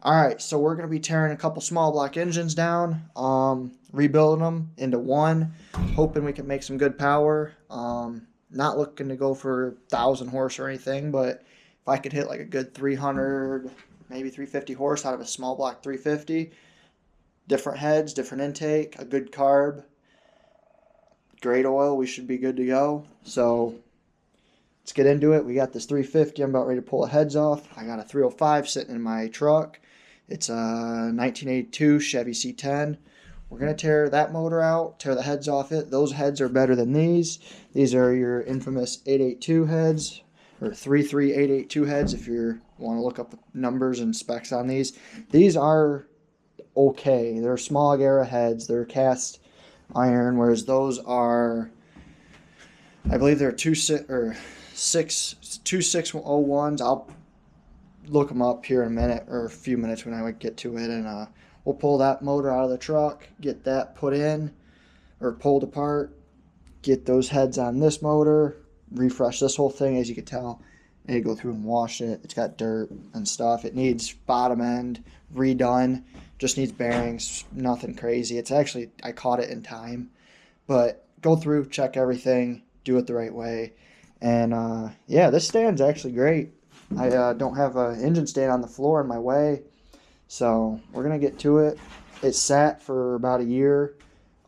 Alright, so we're going to be tearing a couple small block engines down, rebuilding them into one, hoping we can make some good power. Not looking to go for 1,000 horse or anything, but if I could hit like a good 300, maybe 350 horse out of a small block 350, different heads, different intake, a good carb, great oil, we should be good to go. So let's get into it. We got this 350. I'm about ready to pull the heads off. I got a 305 sitting in my truck. It's a 1982 Chevy C10. We're going to tear that motor out, tear the heads off it. Those heads are better than these. These are your infamous 882 heads, or 33882 heads if you want to look up the numbers and specs on these. These are okay. They're smog era heads. They're cast iron, whereas those are, I believe they're 2601s. I'll look them up here in a minute, or a few minutes when I get to it, and we'll pull that motor out of the truck, get that put in or pulled apart, get those heads on this motor, refresh this whole thing. As you can tell, I had to go through and wash it. It's got dirt and stuff. It needs bottom end redone, just needs bearings, nothing crazy. It's actually, I caught it in time, but go through, check everything, do it the right way. And yeah, this stand's actually great. I don't have an engine stand on the floor in my way, so we're going to get to it. It sat for about a year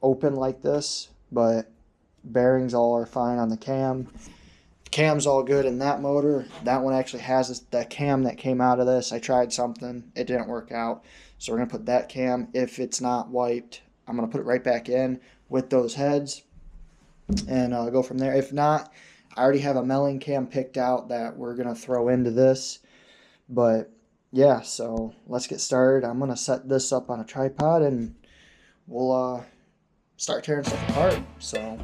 open like this, but bearings all are fine on the cam. Cam's all good in that motor. That one actually has the cam that came out of this. I tried something. It didn't work out, so we're going to put that cam. If it's not wiped, I'm going to put it right back in with those heads and go from there. If not, I already have a melling cam picked out that we're going to throw into this. But yeah, so let's get started. I'm going to set this up on a tripod and we'll start tearing stuff apart. So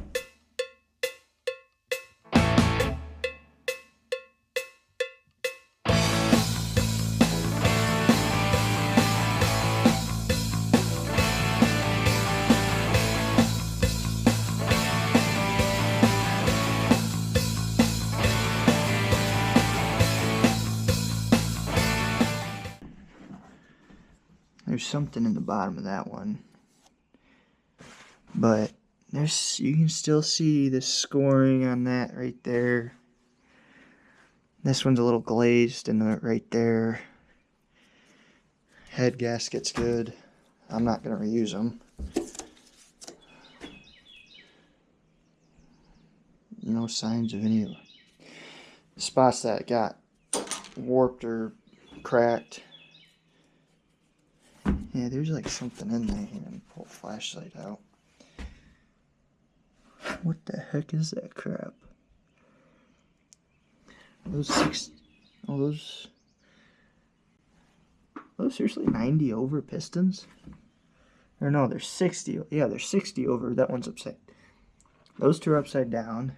there's something in the bottom of that one, but you can still see the scoring on that right there. This one's a little glazed in the right there. Head gasket's good. I'm not going to reuse them. No signs of any spots that got warped or cracked. Yeah, there's like something in there. Here, let me pull a flashlight out. What the heck is that crap? Those seriously 90 over pistons? Or no, they're 60. Yeah, they're 60 over. That one's upside. Those two are upside down,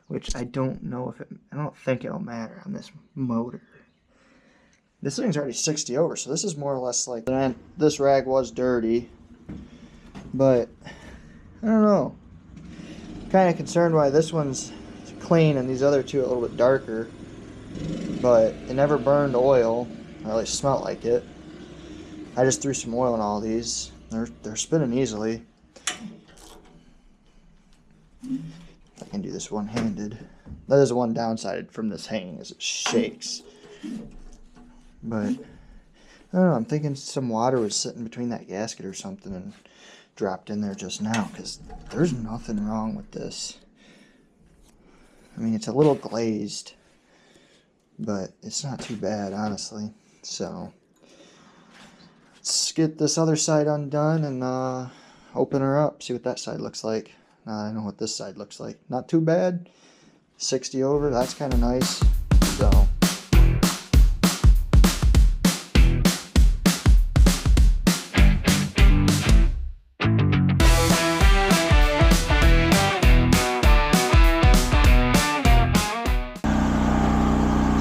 which I don't know if I don't think it'll matter on this motor. This thing's already 60 over, so this is more or less like, this rag was dirty, but I don't know. Kind of concerned why this one's clean and these other two are a little bit darker, but it never burned oil, or at least smelled like it. I just threw some oil in all these. They're spinning easily. I can do this one-handed. That is one downside from this hanging, is it shakes. But I don't know, I'm thinking some water was sitting between that gasket or something and dropped in there just now, because there's nothing wrong with this. I mean, it's a little glazed, but it's not too bad, honestly. So let's get this other side undone and open her up, see what that side looks like. Now I know what this side looks like. Not too bad. 60 over, that's kind of nice.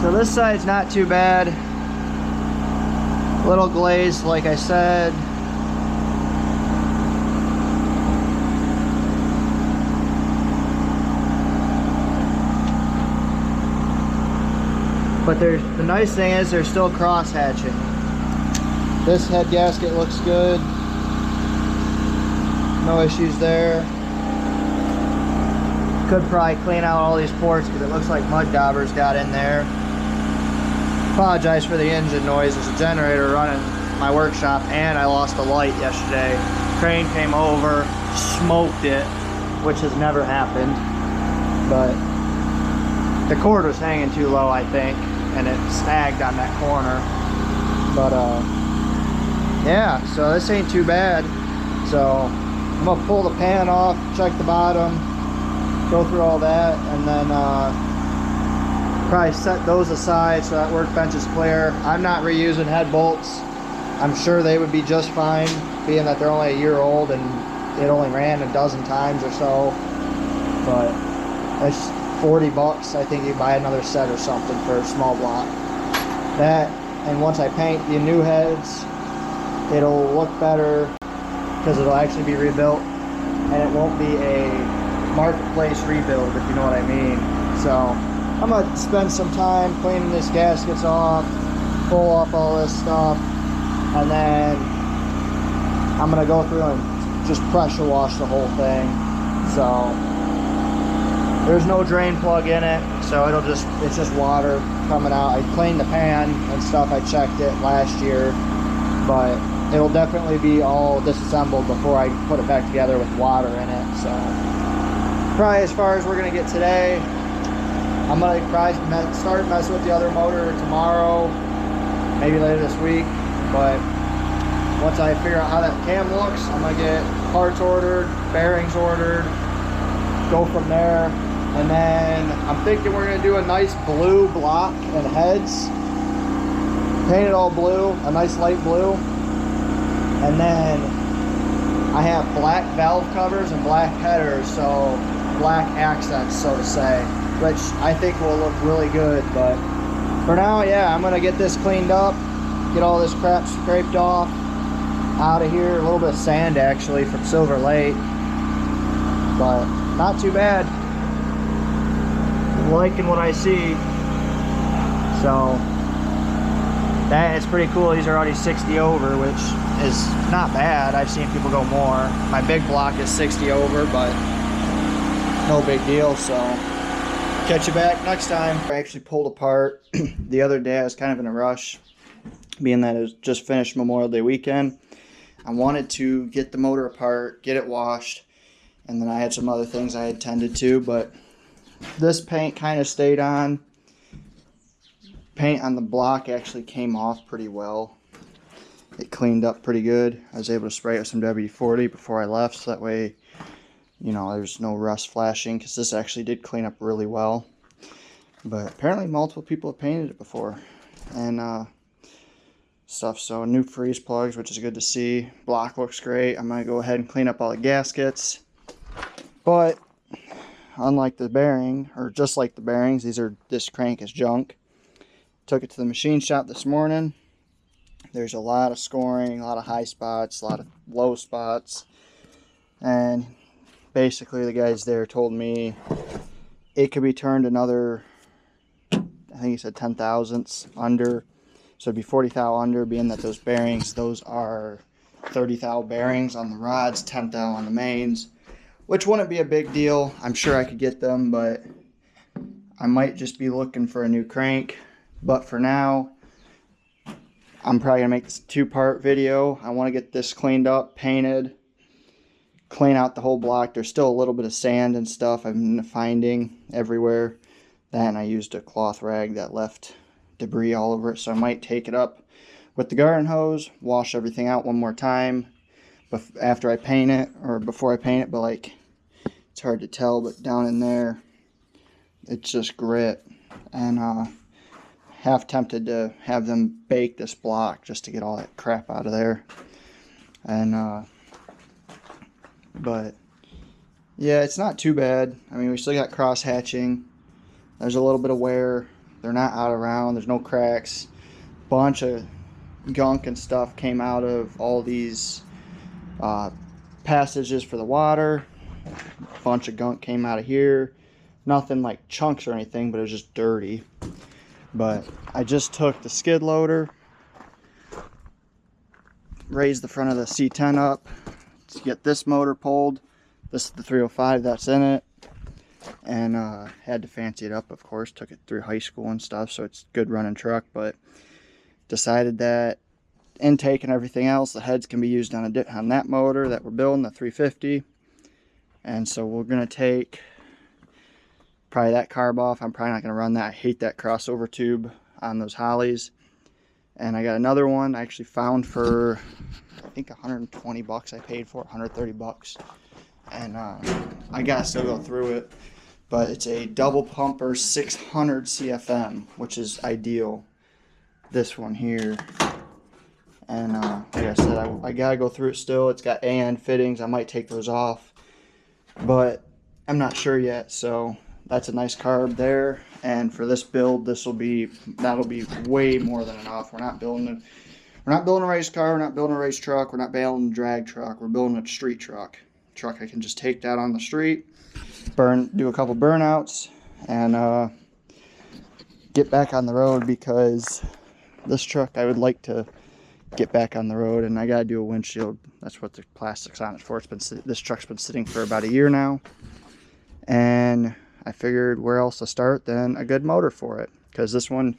So this side's not too bad. A little glazed, like I said. But the nice thing is they're still cross hatching. This head gasket looks good. No issues there. Could probably clean out all these ports because it looks like mud daubers got in there. Apologize for the engine noise. There's a generator running my workshop, and I lost a light yesterday. Crane came over, smoked it, which has never happened. But the cord was hanging too low, I think, and it snagged on that corner. But yeah, so this ain't too bad. So I'm gonna pull the pan off, check the bottom, go through all that, and then probably set those aside so that workbench is clear. I'm not reusing head bolts. I'm sure they would be just fine, being that they're only a year old and it only ran a dozen times or so. But it's 40 bucks. I think you buy another set or something for a small block. That, and once I paint the new heads, it'll look better because it'll actually be rebuilt and it won't be a marketplace rebuild, if you know what I mean. So I'm gonna spend some time cleaning these gaskets off, pull off all this stuff, and then I'm gonna go through and just pressure wash the whole thing. So there's no drain plug in it, so it's just water coming out. I cleaned the pan and stuff. I checked it last year, but it'll definitely be all disassembled before I put it back together with water in it. So probably as far as we're gonna get today, I'm gonna probably start messing with the other motor tomorrow, maybe later this week. But once I figure out how that cam looks, I'm gonna get parts ordered, bearings ordered, go from there. And then I'm thinking we're gonna do a nice blue block and heads, paint it all blue, a nice light blue. And then I have black valve covers and black headers, so black accents, so to say, which I think will look really good. But for now, yeah, I'm gonna get this cleaned up, get all this crap scraped off out of here. A little bit of sand actually from Silver Lake, but not too bad. I'm liking what I see. So that is pretty cool. These are already 60 over, which is not bad. I've seen people go more. My big block is 60 over, but no big deal. So catch you back next time. I actually pulled apart the other day. I was kind of in a rush, being that it was just finished Memorial Day weekend. I wanted to get the motor apart, get it washed, and then I had some other things I had tended to, but this paint kind of stayed on. Paint on the block actually came off pretty well. It cleaned up pretty good. I was able to spray it with some WD-40 before I left, so that way, you know, there's no rust flashing, because this actually did clean up really well. But apparently multiple people have painted it before and stuff. So new freeze plugs, which is good to see. Block looks great. I'm gonna go ahead and clean up all the gaskets. But unlike the bearing, or just like the bearings, this crank is junk. Took it to the machine shop this morning. There's a lot of scoring, a lot of high spots, a lot of low spots, and basically the guys there told me it could be turned another, I think he said 10 thousandths under, so it'd be 40 thou under, being that those bearings, those are 30 thou bearings on the rods, 10 thou on the mains, which wouldn't be a big deal. I'm sure I could get them, but I might just be looking for a new crank. But for now, I'm probably gonna make this a two-part video. I want to get this cleaned up, painted, clean out the whole block. There's still a little bit of sand and stuff I'm finding everywhere. Then I used a cloth rag that left debris all over it, so I might take it up with the garden hose, wash everything out one more time after I paint it, or before I paint it. But like, it's hard to tell, but down in there it's just grit, and half tempted to have them bake this block just to get all that crap out of there. And but yeah, it's not too bad. I mean, we still got cross hatching. There's a little bit of wear. They're not out around. There's no cracks. Bunch of gunk and stuff came out of all these passages for the water. Bunch of gunk came out of here. Nothing like chunks or anything, but it was just dirty. But I just took the skid loader raise the front of the C10 up to get this motor pulled. This is the 305 that's in it. And had to fancy it up, of course. Took it through high school and stuff, so it's a good running truck. But decided that intake and everything else, the heads can be used on that motor that we're building, the 350. And so we're going to take probably that carb off. I'm probably not going to run that. I hate that crossover tube on those Hollies. And I got another one I actually found for, I think 120 bucks I paid for, 130 bucks. And I gotta still go through it. But it's a double pumper 600 CFM, which is ideal. This one here. And like I said, I gotta go through it still. It's got AN fittings. I might take those off, but I'm not sure yet. So that's a nice carb there. And for this build, that'll be way more than enough. We're not building a race car. We're not building a race truck. We're not building a drag truck. We're building a street truck. I can just take that on the street, do a couple burnouts, and get back on the road, because this truck I would like to get back on the road, and I gotta do a windshield. That's what the plastic's on it for. This truck's been sitting for about a year now, and I figured where else to start than a good motor for it, because this one,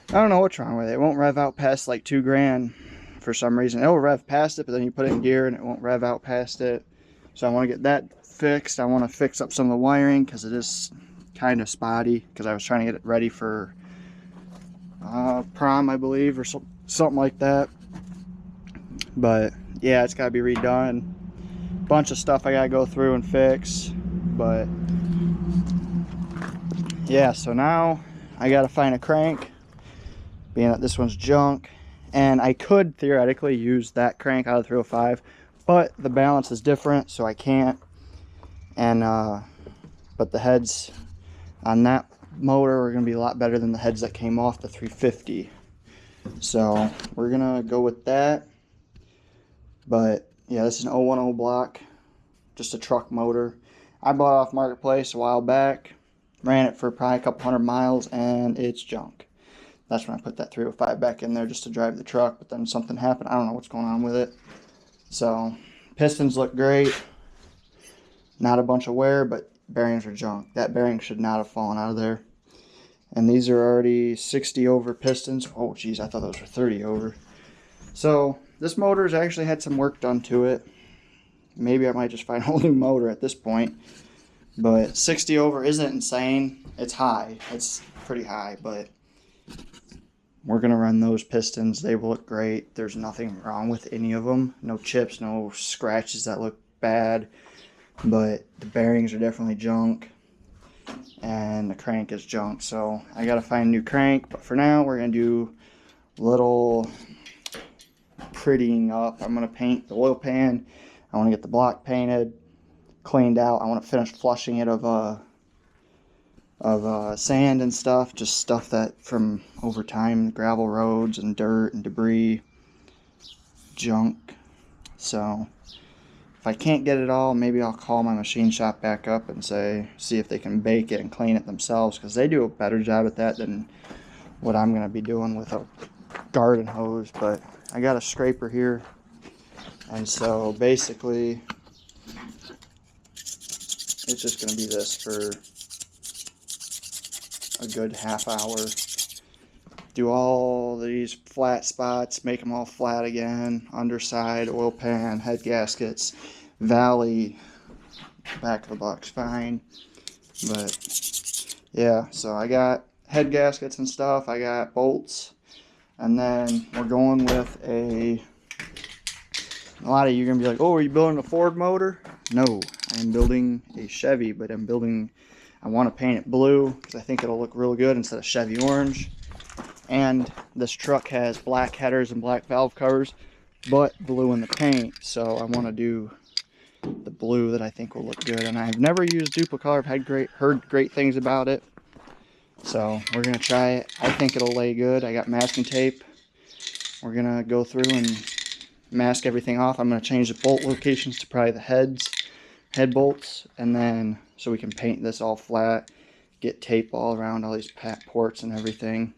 I don't know what's wrong with it. It won't rev out past like 2 grand for some reason. It'll rev past it, but then you put it in gear and it won't rev out past it. So I want to get that fixed. I want to fix up some of the wiring, because it is kind of spotty, because I was trying to get it ready for prom, I believe, or something like that. But yeah, it's got to be redone. Bunch of stuff I got to go through and fix. But yeah, so now I got to find a crank, being that this one's junk. And I could theoretically use that crank out of the 305, but the balance is different, so I can't. And but the heads on that motor are going to be a lot better than the heads that came off the 350. So we're going to go with that. But yeah, this is an 010 block, just a truck motor. I bought it off Marketplace a while back, ran it for probably a couple 100 miles, and it's junk. That's when I put that 305 back in there just to drive the truck, but then something happened. I don't know what's going on with it. So pistons look great, not a bunch of wear, but bearings are junk. That bearing should not have fallen out of there. And these are already 60 over pistons. Oh geez, I thought those were 30 over. So this motor's actually had some work done to it. Maybe I might just find a whole new motor at this point. But 60 over isn't insane. It's high. It's pretty high, but we're going to run those pistons. They will look great. There's nothing wrong with any of them. No chips, no scratches that look bad. But the bearings are definitely junk. And the crank is junk. So I got to find a new crank. But for now, we're going to do a little prettying up. I'm going to paint the oil pan. I want to get the block painted, cleaned out. I want to finish flushing it of sand and stuff, just stuff that from over time, gravel roads and dirt and debris, junk. So if I can't get it all, maybe I'll call my machine shop back up and see if they can bake it and clean it themselves, because they do a better job at that than what I'm going to be doing with a garden hose. But I got a scraper here, and so basically it's just going to be this for a good half hour. Do all these flat spots, make them all flat again, underside, oil pan, head gaskets, valley, back of the box fine. But yeah, so I got head gaskets and stuff, I got bolts, and then we're going with a lot of you are going to be like, oh, are you building a Ford motor? No, I'm building a Chevy, but I want to paint it blue because I think it'll look real good instead of Chevy orange. And this truck has black headers and black valve covers, but blue in the paint. So I want to do the blue that I think will look good. And I've never used Duplicolor. I've heard great things about it. So we're going to try it. I think it'll lay good. I got masking tape. We're going to go through and mask everything off. I'm going to change the bolt locations to probably the head bolts, and then so we can paint this all flat, get tape all around all these ports and everything,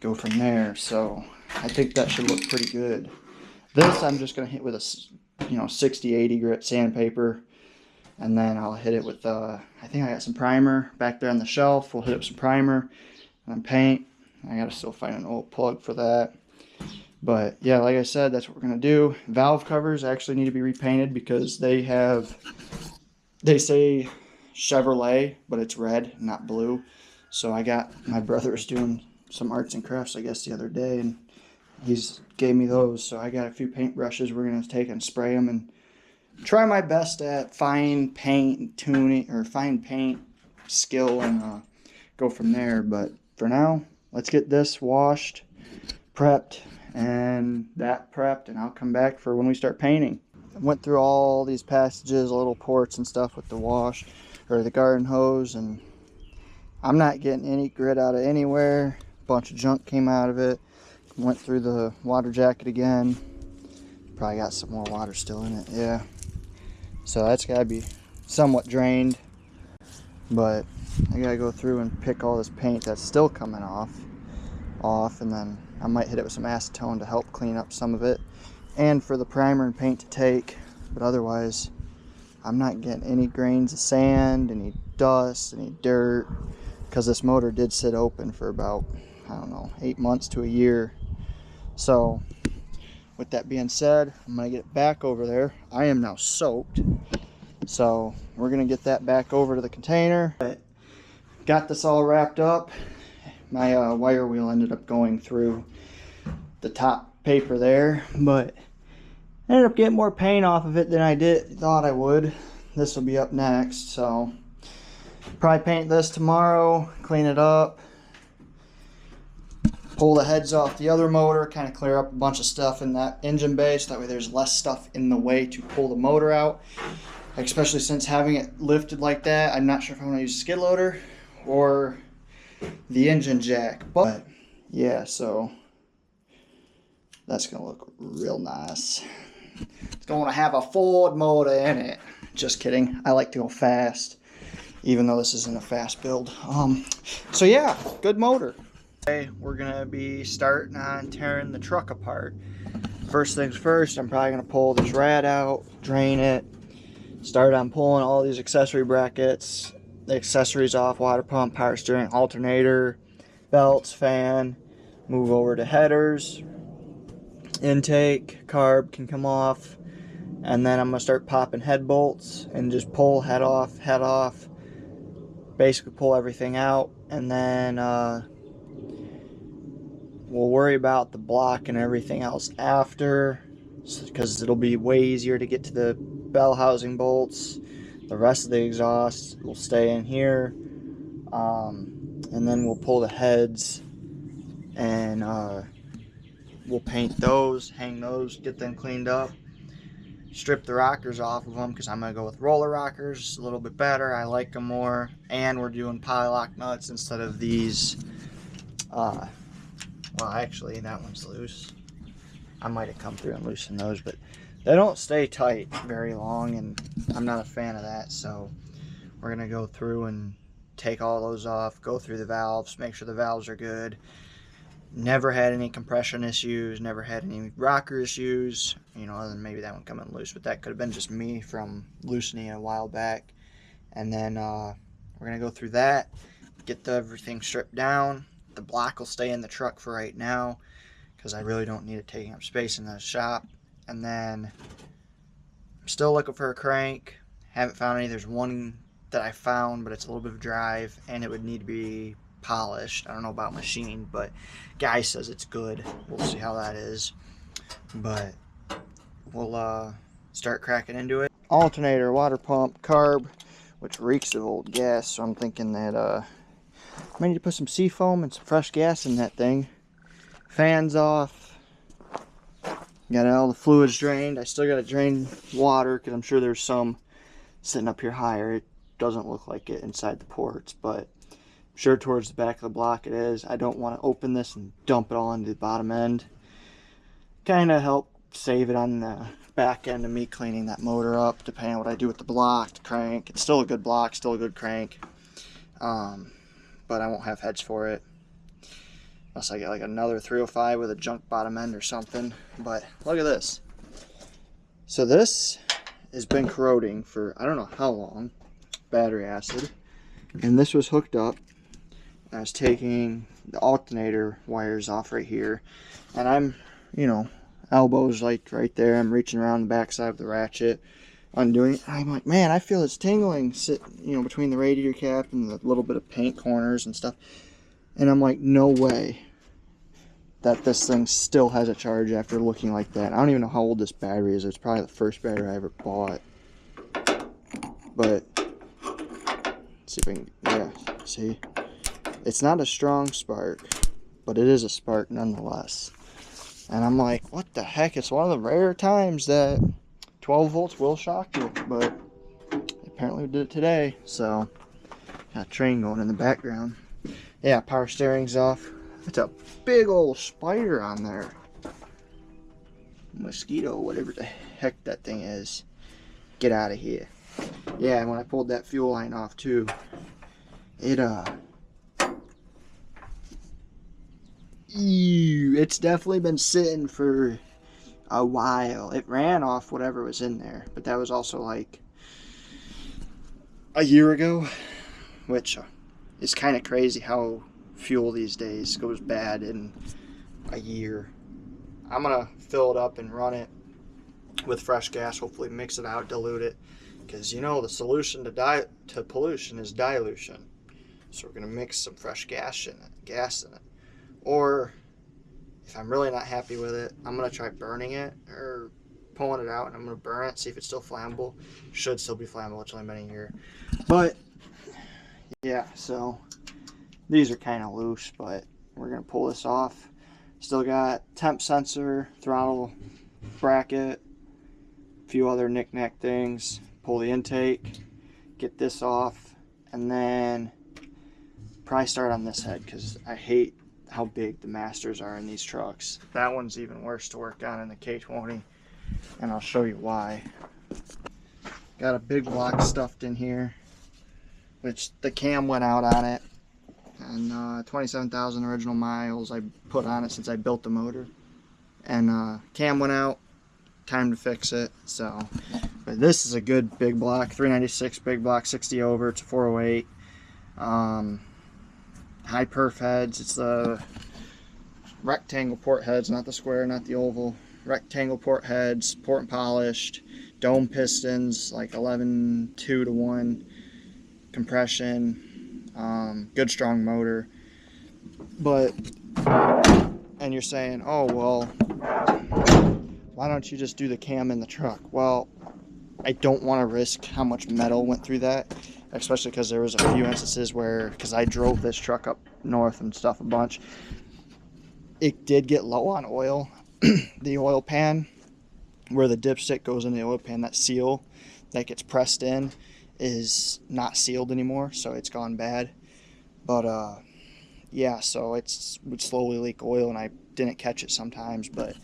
go from there. So I think that should look pretty good. This I'm just going to hit with a 60-80 grit sandpaper, and then I'll hit it with I think I got some primer back there on the shelf. We'll hit it with some primer and then paint. I got to still find an old plug for that. But yeah, like I said, that's what we're going to do. Valve covers actually need to be repainted because they say Chevrolet, but it's red, not blue. So my brother was doing some arts and crafts, I guess, the other day, and he's gave me those. So I got a few paint brushes we're going to take and spray them and try my best at fine paint tuning, or fine paint skill, and go from there. But for now, let's get this washed, prepped, and that prepped, and I'll come back for when we start painting. I went through all these passages, little ports and stuff with the wash, or the garden hose, and I'm not getting any grit out of anywhere. A bunch of junk came out of it. Went through the water jacket again. Probably got some more water still in it, yeah. So that's gotta be somewhat drained, but I gotta go through and pick all this paint that's still coming off, and then I might hit it with some acetone to help clean up some of it, and for the primer and paint to take. But otherwise, I'm not getting any grains of sand, any dust, any dirt, because this motor did sit open for about, I don't know, 8 months to a year. So with that being said, I'm gonna get it back over there. I am now soaked, so we're gonna get that back over to the container. Got this all wrapped up. My wire wheel ended up going through the top paper there, but I ended up getting more paint off of it than I thought I would. This will be up next, so probably paint this tomorrow, clean it up, pull the heads off the other motor, kind of clear up a bunch of stuff in that engine bay, so that way there's less stuff in the way to pull the motor out. Especially since having it lifted like that, I'm not sure if I want to use a skid loader or the engine jack. But yeah, so that's gonna look real nice. It's gonna have a Ford motor in it. Just kidding, I like to go fast, even though this isn't a fast build. So yeah, good motor. Okay, we're gonna be starting on tearing the truck apart. First things first, I'm probably gonna pull this rad out, drain it, start on pulling all these accessory brackets, the accessories off: water pump, power steering, alternator, belts, fan. Move over to headers, intake, carb can come off, and then I'm gonna start popping head bolts and just pull head off, basically pull everything out, and then we'll worry about the block and everything else after, because it'll be way easier to get to the bell housing bolts. The rest of the exhaust will stay in here, and then we'll pull the heads and we'll paint those, hang those, get them cleaned up, strip the rockers off of them, because I'm going to go with roller rockers, a little bit better. I like them more, and we're doing polylock nuts instead of these. Well, actually, that one's loose. I might have come through and loosened those, but they don't stay tight very long, and I'm not a fan of that. So we're going to go through and take all those off, go through the valves, make sure the valves are good. Never had any compression issues, never had any rocker issues, you know, other than maybe that one coming loose, but that could have been just me from loosening it a while back. And then we're going to go through that, get everything stripped down. The block will stay in the truck for right now, because I really don't need it taking up space in the shop. And then I'm still looking for a crank. Haven't found any. There's one that I found, but it's a little bit of drive, and it would need to be polished. I don't know about machined, but guy says it's good. We'll see how that is. But we'll start cracking into it. Alternator, water pump, carb, which reeks of old gas, so I'm thinking that I might need to put some seafoam and some fresh gas in that thing. Fans off. Got all the fluids drained. I still got to drain water, because I'm sure there's some sitting up here higher. It doesn't look like it inside the ports, but I'm sure towards the back of the block it is. I don't want to open this and dump it all into the bottom end. Kind of help save it on the back end of me cleaning that motor up, depending on what I do with the block, the crank. It's still a good block, still a good crank, but I won't have heads for it. Unless I get like another 305 with a junk bottom end or something. But look at this. So this has been corroding for I don't know how long. Battery acid. And this was hooked up. I was taking the alternator wires off right here. And I'm, you know, elbows like right there. I'm reaching around the backside of the ratchet, undoing it. I'm like, man, I feel it's tingling, between the radiator cap and the little bit of paint corners and stuff. And I'm like, no way that this thing still has a charge after looking like that. I don't even know how old this battery is. It's probably the first battery I ever bought. But let's see if I can, yeah, see, it's not a strong spark, but it is a spark nonetheless. And I'm like, what the heck? It's one of the rare times that 12 volts will shock you, but apparently we did it today. So got a train going in the background. Yeah, power steering's off. It's a big old spider on there. Mosquito, whatever the heck that thing is. Get out of here. Yeah, and when I pulled that fuel line off too, it's definitely been sitting for a while. It ran off whatever was in there, but that was also like a year ago, which is kind of crazy how fuel these days goes bad in a year. I'm gonna fill it up and run it with fresh gas, hopefully mix it out, dilute it, because you know the solution to pollution is dilution. So we're gonna mix some fresh gas in it. Or if I'm really not happy with it, I'm gonna try burning it or pulling it out, and I'm gonna burn it, see if it's still flammable. Should still be flammable. It's only been a year, but yeah. So these are kind of loose, but we're gonna pull this off. Still got temp sensor, throttle bracket, a few other knick-knack things. Pull the intake, get this off, and then probably start on this head because I hate how big the masters are in these trucks. That one's even worse to work on in the K20, and I'll show you why. Got a big block stuffed in here, which the cam went out on it, and 27,000 original miles I put on it since I built the motor, and cam went out. Time to fix it. So, but this is a good big block, 396 big block, 60 over. It's a 408. High perf heads. It's the rectangle port heads, not the square, not the oval. Rectangle port heads, port and polished. Dome pistons, like 11-2-1 compression. Good strong motor. But, and you're saying, oh well, why don't you just do the cam in the truck? Well, I don't want to risk how much metal went through that, especially because there was a few instances where, because I drove this truck up north and stuff a bunch, it did get low on oil. The oil pan, where the dipstick goes in the oil pan, that seal that gets pressed in is not sealed anymore, so it's gone bad. But yeah, so it would slowly leak oil, and I didn't catch it sometimes. But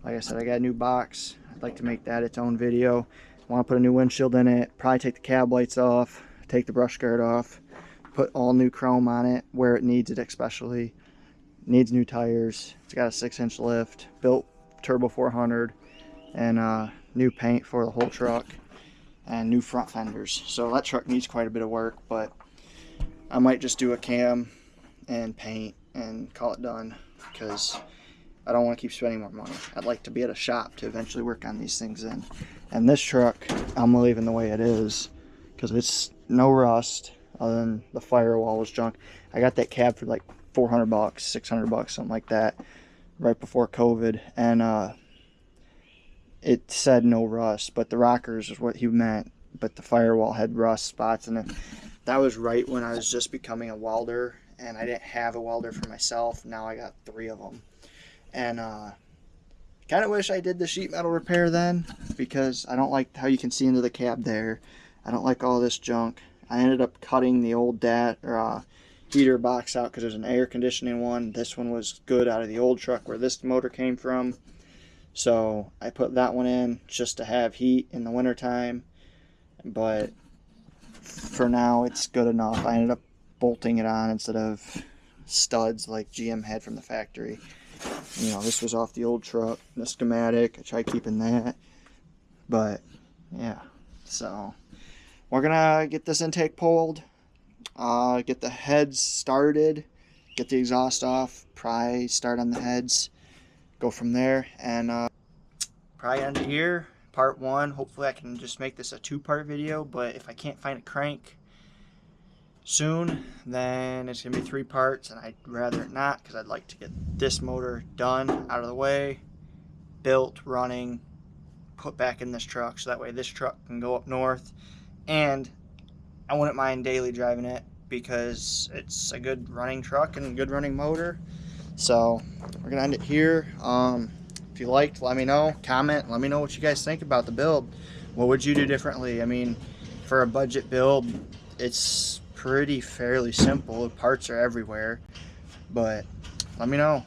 like I said, I got a new box. I'd like to make that its own video. I want to put a new windshield in it, probably take the cab lights off, take the brush guard off, put all new chrome on it where it needs it, especially. Needs new tires. It's got a 6-inch lift, built turbo 400, and new paint for the whole truck, and new front fenders. So that truck needs quite a bit of work, but I might just do a cam and paint and call it done, because I don't want to keep spending more money. I'd like to be at a shop to eventually work on these things in. And this truck, I'm leaving the way it is, because it's no rust other than the firewall was junk. I got that cab for like $400, $600, something like that, right before COVID, and it said no rust, but the rockers is what he meant, but the firewall had rust spots in it. That was right when I was just becoming a welder, and I didn't have a welder for myself. Now I got 3 of them, and kind of wish I did the sheet metal repair then, because I don't like how you can see into the cab there. I don't like all this junk. I ended up cutting the old heater box out because there's an air conditioning one. This one was good out of the old truck where this motor came from, so I put that one in just to have heat in the wintertime. But for now it's good enough. I ended up bolting it on instead of studs like GM had from the factory. You know, this was off the old truck, the schematic. I tried keeping that, but yeah. So we're gonna get this intake pulled, get the heads started, get the exhaust off, pry start on the heads, go from there, and probably end it here. Part 1. Hopefully I can just make this a 2-part video, but if I can't find a crank soon, then it's gonna be 3 parts, and I'd rather it not, because I'd like to get this motor done, out of the way, built, running, put back in this truck, so that way this truck can go up north, and I wouldn't mind daily driving it because it's a good running truck and a good running motor. So we're gonna end it here. If you liked, let me know. Comment, let me know what you guys think about the build. What would you do differently? I mean, for a budget build, it's fairly simple. The parts are everywhere, but let me know.